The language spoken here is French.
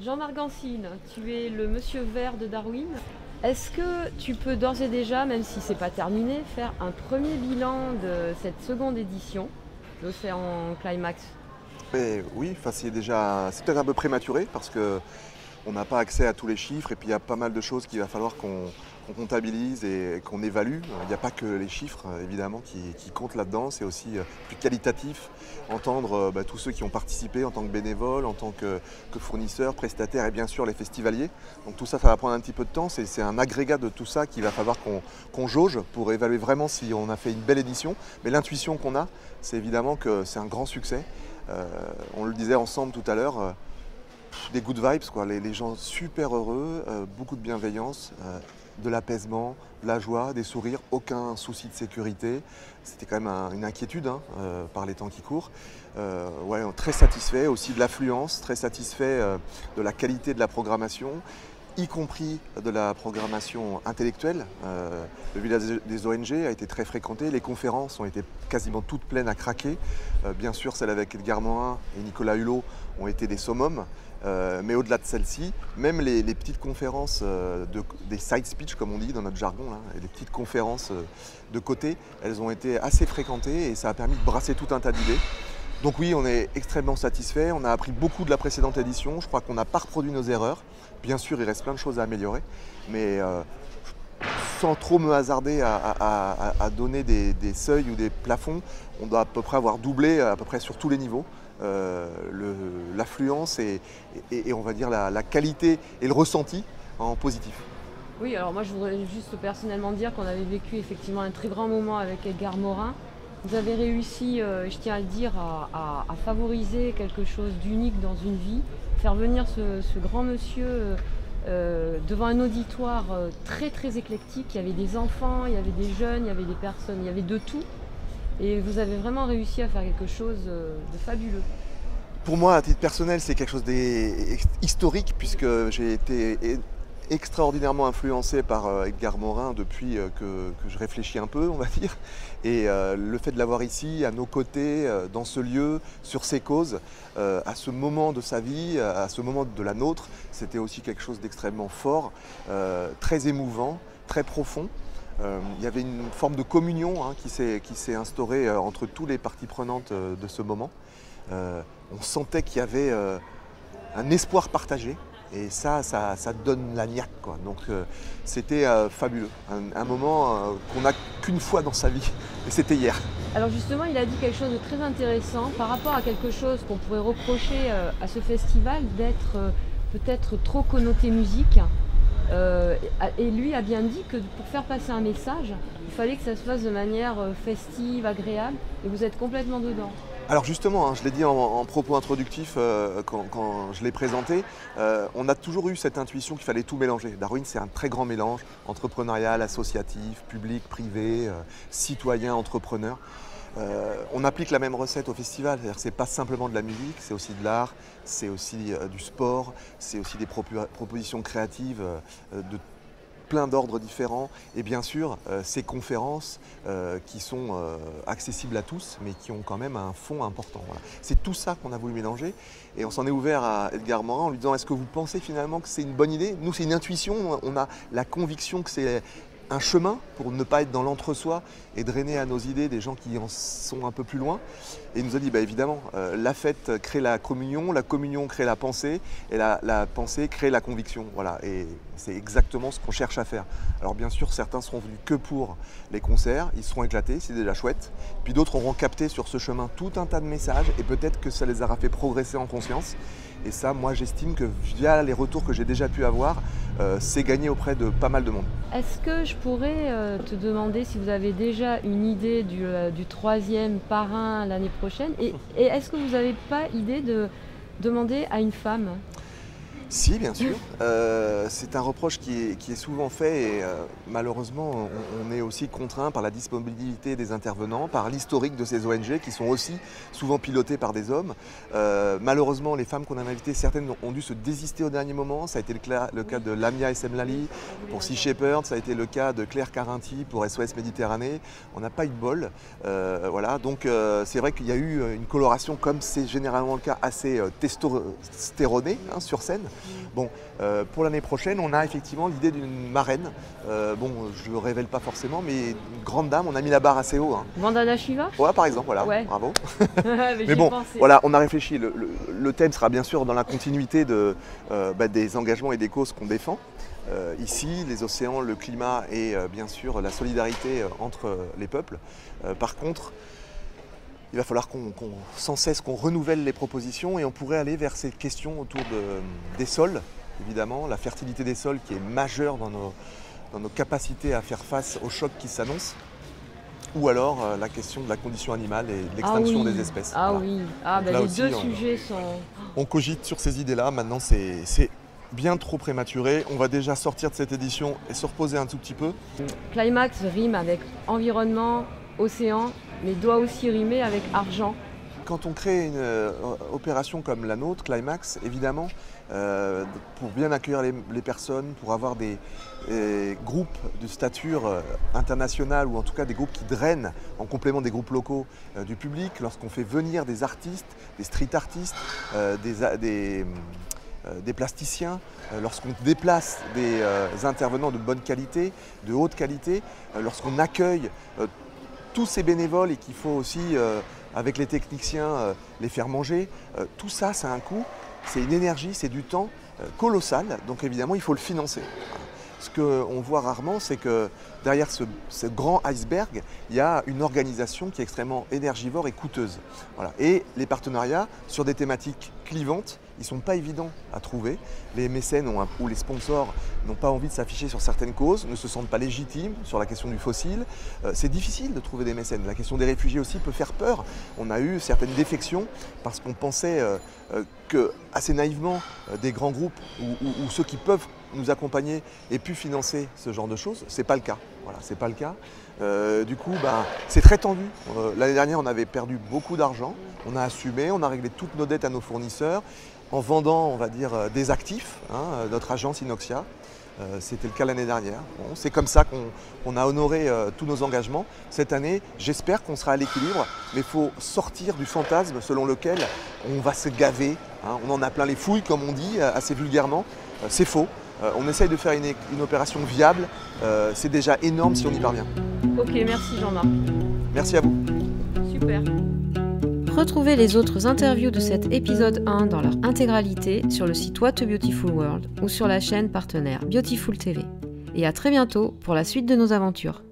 Jean-Marc Gancine, tu es le monsieur vert de Darwin. Est-ce que tu peux d'ores et déjà, même si c'est pas terminé, faire un premier bilan de cette seconde édition, l'Océan Climax? Oui, enfin, c'est peut-être un peu prématuré parce que on n'a pas accès à tous les chiffres et puis il y a pas mal de choses qu'il va falloir qu'on comptabilise et qu'on évalue. Il n'y a pas que les chiffres évidemment qui comptent là-dedans, c'est aussi plus qualitatif, entendre tous ceux qui ont participé en tant que bénévoles, en tant que fournisseurs, prestataires et bien sûr les festivaliers. Donc tout ça, ça va prendre un petit peu de temps, c'est un agrégat de tout ça qu'il va falloir qu'on jauge pour évaluer vraiment si on a fait une belle édition. Mais l'intuition qu'on a, c'est évidemment que c'est un grand succès. On le disait ensemble tout à l'heure, des good vibes, quoi. Les gens super heureux, beaucoup de bienveillance, de l'apaisement, de la joie, des sourires, aucun souci de sécurité. C'était quand même une inquiétude hein, par les temps qui courent. Ouais, très satisfait aussi de l'affluence, très satisfait de la qualité de la programmation, y compris de la programmation intellectuelle. Le village des ONG a été très fréquenté, les conférences ont été quasiment toutes pleines à craquer. Bien sûr, celles avec Edgar Morin et Nicolas Hulot ont été des summums. Mais au-delà de celle-ci, même les petites conférences, des side speech comme on dit dans notre jargon, là, et les petites conférences de côté, elles ont été assez fréquentées et ça a permis de brasser tout un tas d'idées. Donc oui, on est extrêmement satisfait, on a appris beaucoup de la précédente édition, je crois qu'on n'a pas reproduit nos erreurs. Bien sûr, il reste plein de choses à améliorer, mais sans trop me hasarder à donner des seuils ou des plafonds, on doit à peu près avoir doublé à peu près sur tous les niveaux. L'affluence et on va dire la qualité et le ressenti en positif. Oui, alors moi je voudrais juste personnellement dire qu'on avait vécu effectivement un très grand moment avec Edgar Morin. Vous avez réussi, je tiens à le dire, à favoriser quelque chose d'unique dans une vie, faire venir ce grand monsieur devant un auditoire très très éclectique. Il y avait des enfants, il y avait des jeunes, il y avait des personnes, il y avait de tout. Et vous avez vraiment réussi à faire quelque chose de fabuleux. Pour moi, à titre personnel, c'est quelque chose d'historique puisque j'ai été extraordinairement influencé par Edgar Morin depuis que je réfléchis un peu, on va dire. Et le fait de l'avoir ici, à nos côtés, dans ce lieu, sur ses causes, à ce moment de sa vie, à ce moment de la nôtre, c'était aussi quelque chose d'extrêmement fort, très émouvant, très profond. Il y avait une forme de communion hein, qui s'est instaurée entre tous les parties prenantes de ce moment. On sentait qu'il y avait un espoir partagé. Et ça donne la niaque, quoi. Donc c'était fabuleux. Un moment qu'on n'a qu'une fois dans sa vie. Et c'était hier. Alors justement, il a dit quelque chose de très intéressant par rapport à quelque chose qu'on pourrait reprocher à ce festival d'être peut-être trop connoté musique. Et lui a bien dit que pour faire passer un message, il fallait que ça se fasse de manière festive, agréable. Et vous êtes complètement dedans. Alors justement, hein, je l'ai dit en propos introductif quand je l'ai présenté, on a toujours eu cette intuition qu'il fallait tout mélanger. Darwin, c'est un très grand mélange entrepreneurial, associatif, public, privé, citoyen, entrepreneur. On applique la même recette au festival, c'est-à-dire que ce n'est pas simplement de la musique, c'est aussi de l'art, c'est aussi du sport, c'est aussi des propositions créatives de plein d'ordres différents et bien sûr ces conférences qui sont accessibles à tous mais qui ont quand même un fond important. Voilà. C'est tout ça qu'on a voulu mélanger et on s'en est ouvert à Edgar Morin en lui disant est-ce que vous pensez finalement que c'est une bonne idée? Nous c'est une intuition, on a la conviction que c'est un chemin pour ne pas être dans l'entre-soi et drainer à nos idées des gens qui en sont un peu plus loin. Et il nous a dit, bah évidemment, la fête crée la communion crée la pensée, et la pensée crée la conviction. Voilà, et c'est exactement ce qu'on cherche à faire. Alors bien sûr, certains seront venus que pour les concerts, ils seront éclatés, c'est déjà chouette. Puis d'autres auront capté sur ce chemin tout un tas de messages, et peut-être que ça les aura fait progresser en conscience. Et ça, moi, j'estime que via les retours que j'ai déjà pu avoir, c'est gagné auprès de pas mal de monde. Est-ce que je pourrais te demander si vous avez déjà une idée du troisième parrain l'année prochaine et est-ce que vous n'avez pas idée de demander à une femme? Si, bien sûr. C'est un reproche qui est souvent fait et malheureusement, on est aussi contraint par la disponibilité des intervenants, par l'historique de ces ONG qui sont aussi souvent pilotées par des hommes. Malheureusement, les femmes qu'on a invitées, certaines ont dû se désister au dernier moment. Ça a été le cas de Lamia Essemlali pour Sea Shepherd, ça a été le cas de Claire Carinti pour SOS Méditerranée. On n'a pas eu de bol. Voilà. Donc c'est vrai qu'il y a eu une coloration, comme c'est généralement le cas, assez testostéronée hein, sur scène. Bon, pour l'année prochaine, on a effectivement l'idée d'une marraine. Bon, je ne le révèle pas forcément, mais une grande dame, on a mis la barre assez haut. Hein. Vandana Shiva? Ouais, par exemple, voilà, ouais. bravo. Mais bon, pensé. voilà, on a réfléchi. Le thème sera bien sûr dans la continuité des engagements et des causes qu'on défend. Ici, les océans, le climat et bien sûr la solidarité entre les peuples. Par contre, il va falloir sans cesse qu'on renouvelle les propositions et on pourrait aller vers ces questions autour des sols, évidemment, la fertilité des sols qui est majeure dans nos capacités à faire face aux chocs qui s'annoncent, ou alors la question de la condition animale et de l'extinction des espèces. Ah voilà. oui, les aussi, deux sujets sont... On cogite sur ces idées-là, maintenant c'est bien trop prématuré. On va déjà sortir de cette édition et se reposer un tout petit peu. Climax rime avec environnement, océan, mais doit aussi rimer avec argent. Quand on crée une opération comme la nôtre, Climax, évidemment, pour bien accueillir les personnes, pour avoir des groupes de stature internationale ou en tout cas des groupes qui drainent en complément des groupes locaux du public, lorsqu'on fait venir des artistes, des street artistes, des plasticiens, lorsqu'on déplace des intervenants de bonne qualité, de haute qualité, lorsqu'on accueille tous ces bénévoles et qu'il faut aussi, avec les techniciens, les faire manger, tout ça, ça a un coût, c'est une énergie, c'est du temps colossal, donc évidemment il faut le financer. Ce qu'on voit rarement, c'est que derrière ce grand iceberg, il y a une organisation qui est extrêmement énergivore et coûteuse. Voilà. Et les partenariats sur des thématiques clivantes, ils ne sont pas évidents à trouver. Les mécènes ou les sponsors n'ont pas envie de s'afficher sur certaines causes, ne se sentent pas légitimes sur la question du fossile. C'est difficile de trouver des mécènes. La question des réfugiés aussi peut faire peur. On a eu certaines défections parce qu'on pensait que, assez naïvement, des grands groupes ou ceux qui peuvent nous accompagner aient pu financer ce genre de choses. Ce n'est pas le cas. Voilà, c'est pas le cas. Du coup, c'est très tendu. L'année dernière, on avait perdu beaucoup d'argent. On a assumé, on a réglé toutes nos dettes à nos fournisseurs en vendant, on va dire, des actifs, notre agence Inoxia. C'était le cas l'année dernière. Bon, c'est comme ça qu'on a honoré tous nos engagements. Cette année, j'espère qu'on sera à l'équilibre, mais il faut sortir du fantasme selon lequel on va se gaver. On en a plein les fouilles, comme on dit, assez vulgairement. C'est faux. On essaye de faire une opération viable. C'est déjà énorme si on y parvient. Ok, merci Jean-Marc. Merci à vous. Super. Retrouvez les autres interviews de cet épisode 1 dans leur intégralité sur le site What a Beautiful World ou sur la chaîne partenaire Beautiful TV. Et à très bientôt pour la suite de nos aventures.